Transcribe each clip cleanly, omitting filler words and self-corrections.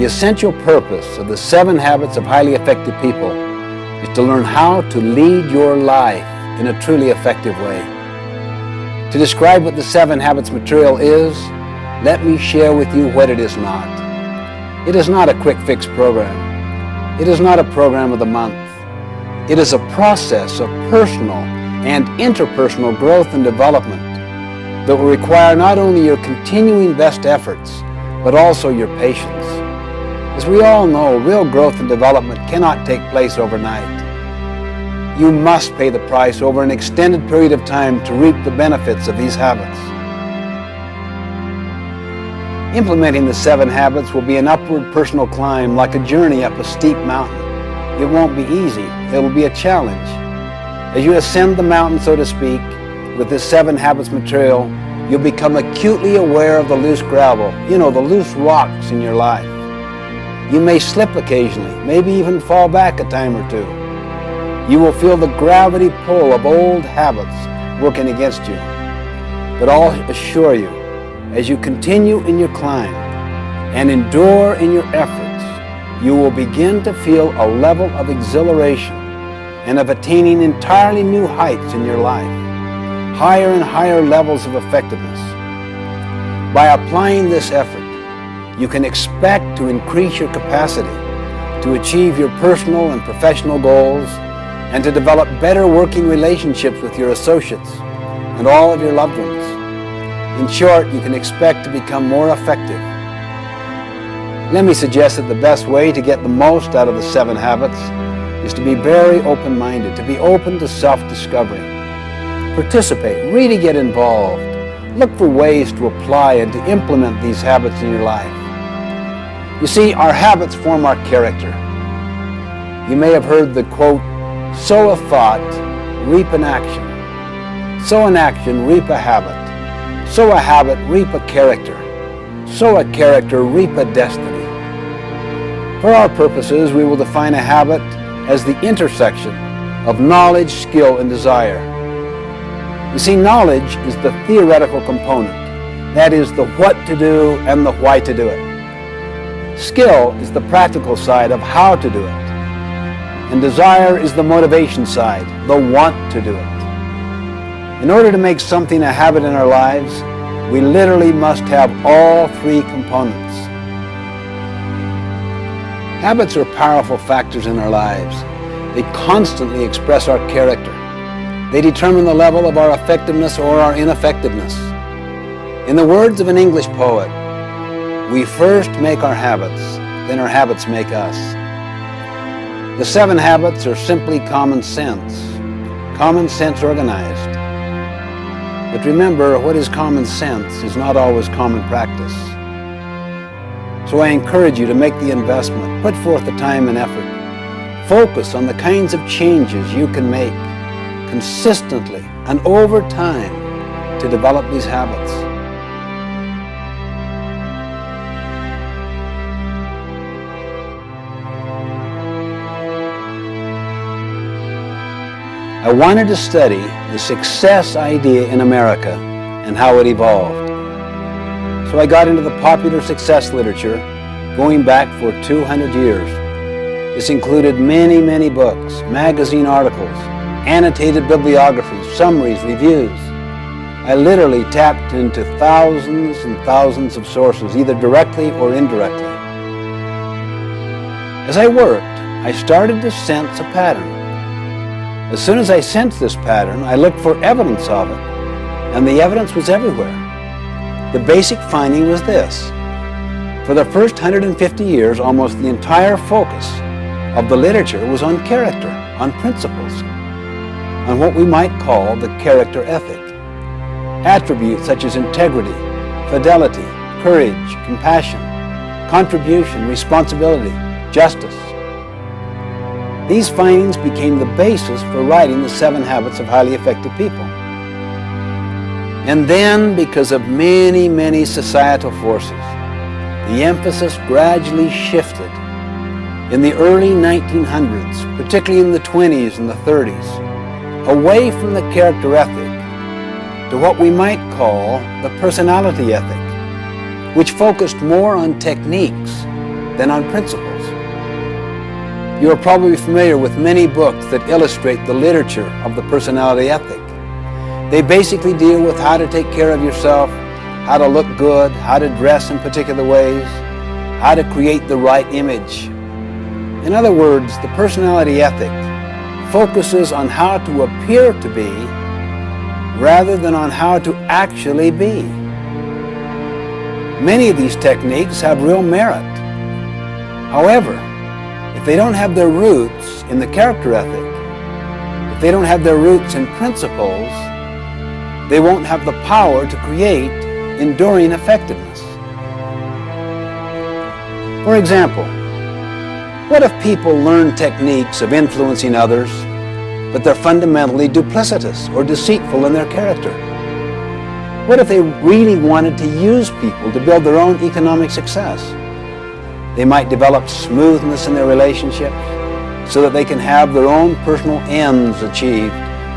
The essential purpose of the 7 Habits of Highly Effective People is to learn how to lead your life in a truly effective way. To describe what the 7 Habits material is, let me share with you what it is not. It is not a quick fix program. It is not a program of the month. It is a process of personal and interpersonal growth and development that will require not only your continuing best efforts, but also your patience. As we all know, real growth and development cannot take place overnight. You must pay the price over an extended period of time to reap the benefits of these habits. Implementing the 7 habits will be an upward personal climb, like a journey up a steep mountain. It won't be easy. It will be a challenge. As you ascend the mountain, so to speak, with this 7 habits material, you'll become acutely aware of the loose gravel, the loose rocks in your life. You may slip occasionally, maybe even fall back a time or two. You will feel the gravity pull of old habits working against you. But I'll assure you, as you continue in your climb and endure in your efforts, you will begin to feel a level of exhilaration and of attaining entirely new heights in your life, higher and higher levels of effectiveness. By applying this effort, you can expect to increase your capacity to achieve your personal and professional goals and to develop better working relationships with your associates and all of your loved ones. In short, you can expect to become more effective. Let me suggest that the best way to get the most out of the 7 habits is to be very open-minded, to be open to self-discovery. Participate, really get involved. Look for ways to apply and to implement these habits in your life. You see, our habits form our character. You may have heard the quote, "Sow a thought, reap an action. Sow an action, reap a habit. Sow a habit, reap a character. Sow a character, reap a destiny." For our purposes, we will define a habit as the intersection of knowledge, skill, and desire. You see, knowledge is the theoretical component. That is the what to do and the why to do it. Skill is the practical side of how to do it. And desire is the motivation side, the want to do it. In order to make something a habit in our lives, we literally must have all 3 components. Habits are powerful factors in our lives. They constantly express our character. They determine the level of our effectiveness or our ineffectiveness. In the words of an English poet, we first make our habits, then our habits make us. The 7 habits are simply common sense organized. But remember, what is common sense is not always common practice. So I encourage you to make the investment, put forth the time and effort. Focus on the kinds of changes you can make consistently and over time to develop these habits. I wanted to study the success idea in America and how it evolved. So I got into the popular success literature going back for 200 years. This included many, many books, magazine articles, annotated bibliographies, summaries, reviews. I literally tapped into thousands and thousands of sources, either directly or indirectly. As I worked, I started to sense a pattern. As soon as I sensed this pattern, I looked for evidence of it, and the evidence was everywhere. The basic finding was this. For the first 150 years, almost the entire focus of the literature was on character, on principles, on what we might call the character ethic. Attributes such as integrity, fidelity, courage, compassion, contribution, responsibility, justice. These findings became the basis for writing the 7 Habits of Highly Effective People. And then, because of many, many societal forces, the emphasis gradually shifted in the early 1900s, particularly in the 20s and the 30s, away from the character ethic to what we might call the personality ethic, which focused more on techniques than on principles. You are probably familiar with many books that illustrate the literature of the personality ethic. They basically deal with how to take care of yourself, how to look good, how to dress in particular ways, how to create the right image. In other words, the personality ethic focuses on how to appear to be rather than on how to actually be. Many of these techniques have real merit. However, if they don't have their roots in the character ethic, if they don't have their roots in principles, they won't have the power to create enduring effectiveness. For example, what if people learn techniques of influencing others, but they're fundamentally duplicitous or deceitful in their character? What if they really wanted to use people to build their own economic success? They might develop smoothness in their relationships so that they can have their own personal ends achieved,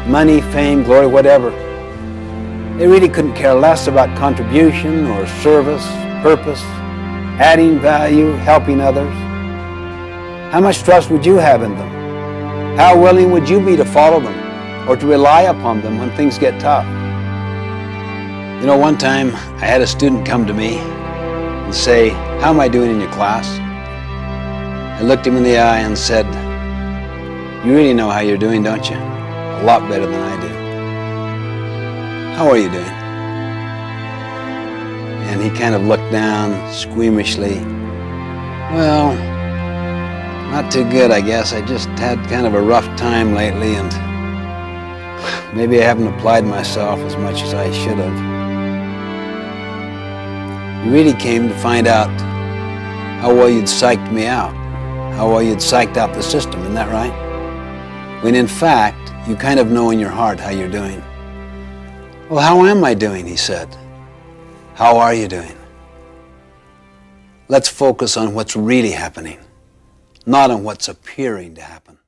money, fame, glory, whatever. They really couldn't care less about contribution or service, purpose, adding value, helping others. How much trust would you have in them? How willing would you be to follow them or to rely upon them when things get tough? You know, one time I had a student come to me and say, "How am I doing in your class?" I looked him in the eye and said, "You really know how you're doing, don't you? A lot better than I do. How are you doing?" And he kind of looked down squeamishly. "Well, not too good, I guess. I just had kind of a rough time lately, and maybe I haven't applied myself as much as I should have." You really came to find out how well you'd psyched me out, how well you'd psyched out the system, isn't that right? When in fact, you kind of know in your heart how you're doing. "Well, how am I doing?" he said. "How are you doing?" Let's focus on what's really happening, not on what's appearing to happen.